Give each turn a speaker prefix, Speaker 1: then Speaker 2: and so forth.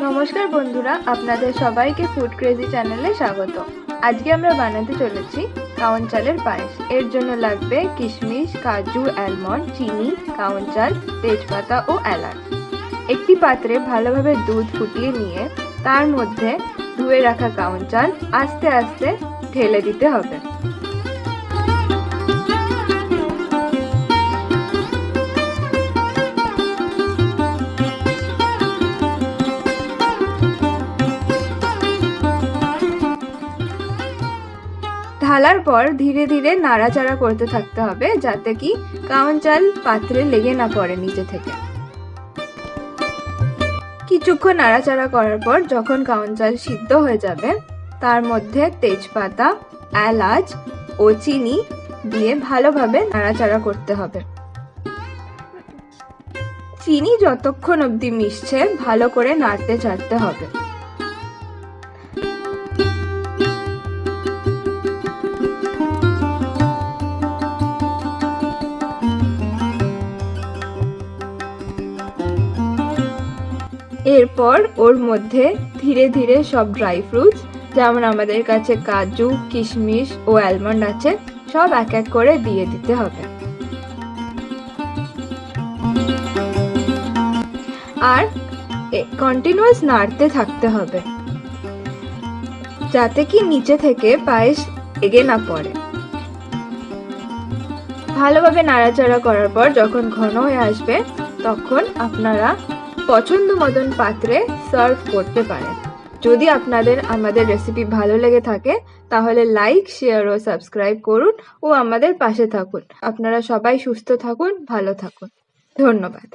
Speaker 1: নমস্কার বন্ধুরা, আপনাদের সবাইকে ফুড ক্রেজি চ্যানেলে স্বাগত। আজকে আমরা বানাতে চলেছি কাওন চালের পায়েস। এর জন্য লাগবে কিশমিশ, কাজু, অ্যালমন্ড, চিনি, কাওন চাল, তেজপাতা ও এলাচ। একটি পাত্রে ভালোভাবে দুধ ফুটিয়ে নিয়ে তার মধ্যে ধুয়ে রাখা কাওন চাল আস্তে আস্তে ঢেলে দিতে হবে। ঢালার পর ধীরে ধীরে নাড়াচাড়া করতে থাকতে হবে, যাতে কি কাওন চাল পাত্রে লেগে না পড়ে নিচে থেকে। কিছুক্ষণ নাড়াচাড়া করার পর যখন কাওন চাল সিদ্ধ হয়ে যাবে, তার মধ্যে তেজপাতা, এলাচ ও চিনি দিয়ে ভালোভাবে নাড়াচাড়া করতে হবে। চিনি যতক্ষণ অবধি মিশছে ভালো করে নাড়তে চাড়তে হবে। এরপর ওর মধ্যে ধীরে ধীরে সব ড্রাই ফ্রুটস, যেমন আমাদের কাছে কাজু, কিশমিশ ও অ্যালমন্ড আছে, সব এক এক করে দিয়ে দিতে হবে। আর কন্টিনিউয়াস নাড়তে থাকতে হবে, যাতে কি নিচে থেকে পায়েস লেগে না পড়ে। ভালোভাবে নাড়াচাড়া করার পর যখন ঘন হয়ে আসবে, তখন আপনারা পছন্দ মতন পাত্রে সার্ভ করতে পারেন। যদি আপনাদের আমাদের রেসিপি ভালো লেগে থাকে তাহলে লাইক, শেয়ার ও সাবস্ক্রাইব করুন ও আমাদের পাশে থাকুন। আপনারা সবাই সুস্থ থাকুন, ভালো থাকুন। ধন্যবাদ।